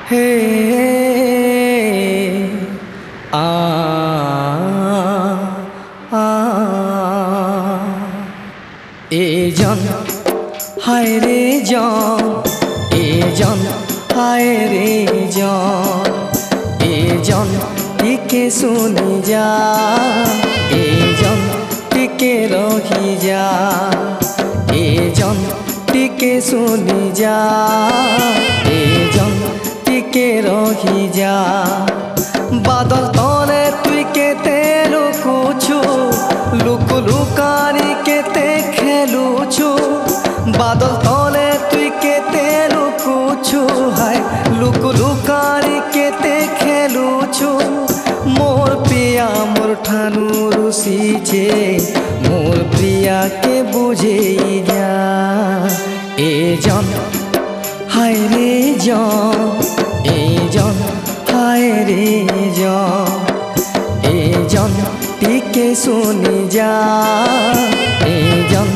হে আ আ এজন হায় রে জন এজন হায় রে জন এজন টিকে শুনি যা এজন টিকে রহি যা এজন টিকে শুনি যা এজন টিকে রহি যা বাদল তলে তুই কেতে লুকুছু লুকু লুকারি কেতে খেলুছু বাদল তলে তুই কেতে লুকুছু হায় লুকু লুকারি কেতে খেলুছু মোর প্রিয়া মোর ঠানু রুষিছে মোর প্রিয়াকে বুঝেই যা এজন হায় রে জন এজন হায় রে জন এজন টিকে শুনি যা এজন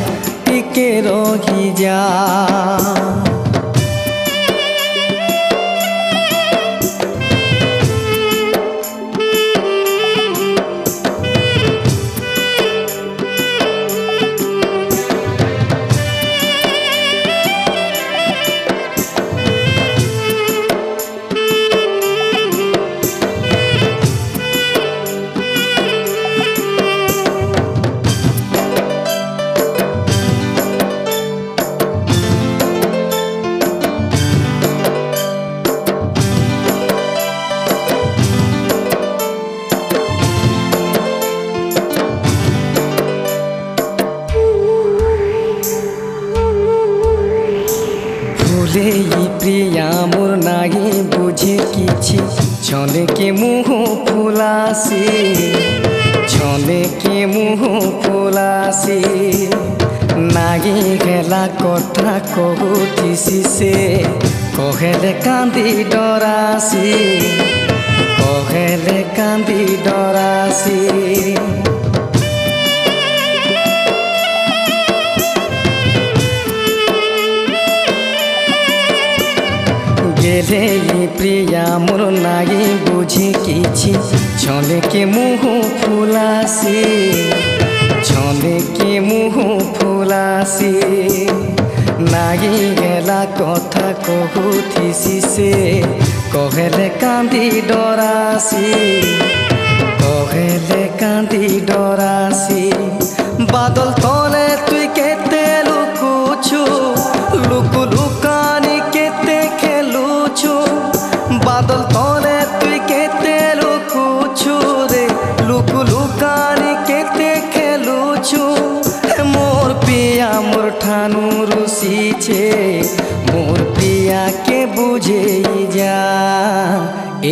টিকে রহি যা প্রিয়া মোর নাহি বুঝে কিছি ছনেকে মুহ ফুলাসি ছনেকে মুহ ফুলাসি নাহি হেলা কথা কহুথিসি সে কহেলে কান্দি ডরাসি কহেলে কান্দি ডরাসি গেলে প্রিয়া মোর নাহি বুঝি কিছি ছনেকে মুহ ফুলাসি ছনেকে মুহ ফুলাসি নাহি গেলা কথা কহুথিসি সে কহেলে কান্দি ডরাসি কহেলে কান্দি ডরাসি বাদল তলে তুই কেতে লুকুছু লুকু লুকানি কেতে খেলুছু বাদল তলে তুই কেতে লুকুছু রে লুকু লুকানি কেতে খেলুছু মোর প্রিয়া মোর ঠানু রুষিছে মোর প্রিয়াকে বুঝেই যা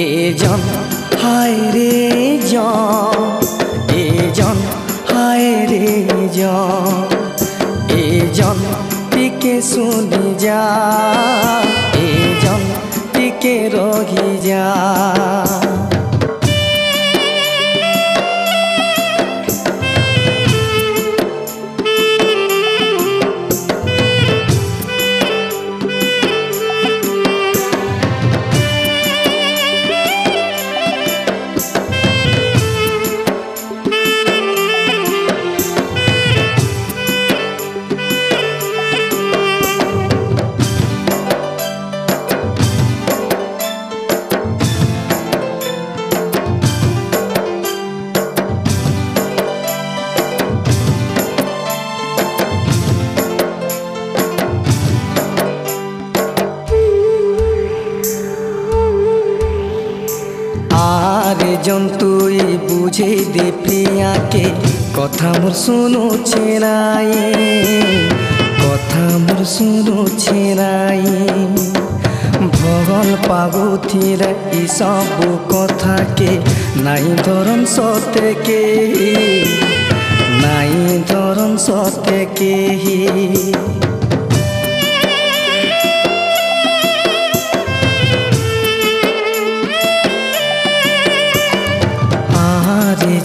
এজন হায় রে জন এজন হায় রে জন এজন টিকে শুনি যা এজন টিকে রহি যা জন তুই বুঝে দে প্রিয়াকে কথা মোর শুনুছে নাই কথা মোর শুনুছে নাই ভগল পাগুথিরে ই সবু কথাকে নাই ধরন সতে কেহি নাই ধরন সতে কেহি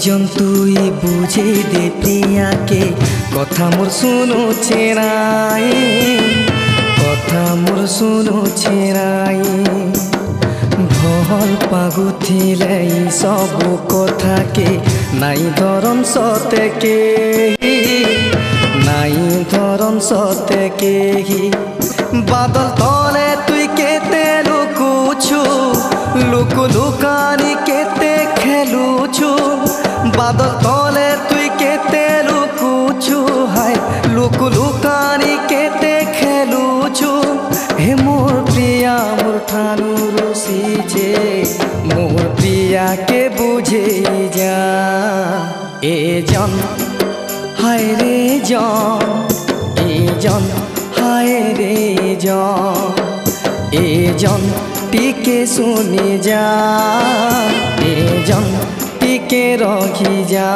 জন তুই বুঝে দে প্রিয়াকে কথা মোর শুনুছে নাই কথা মোর শুনুছি নাই ভল পাগুথিলে সবু কথাকে নাই ধরন সতেকে নাই ধরন সতেকে বাদল তলে তুই কেতে লুকুছু লুকু লুকানি কেতে খেলুছু বাদল তলে তুই কেতে লুকুছু হাই লুকু লুকানি কেতে খেলুছু হে মোর প্রিয়া মোর ঠানু রুষিছে মোর প্রিয়াকে বুঝে যা এ জন হায় রে জন এ জন হায় রে জন এ জন টিকে শুনি যা এ জন টিকে রখি যা।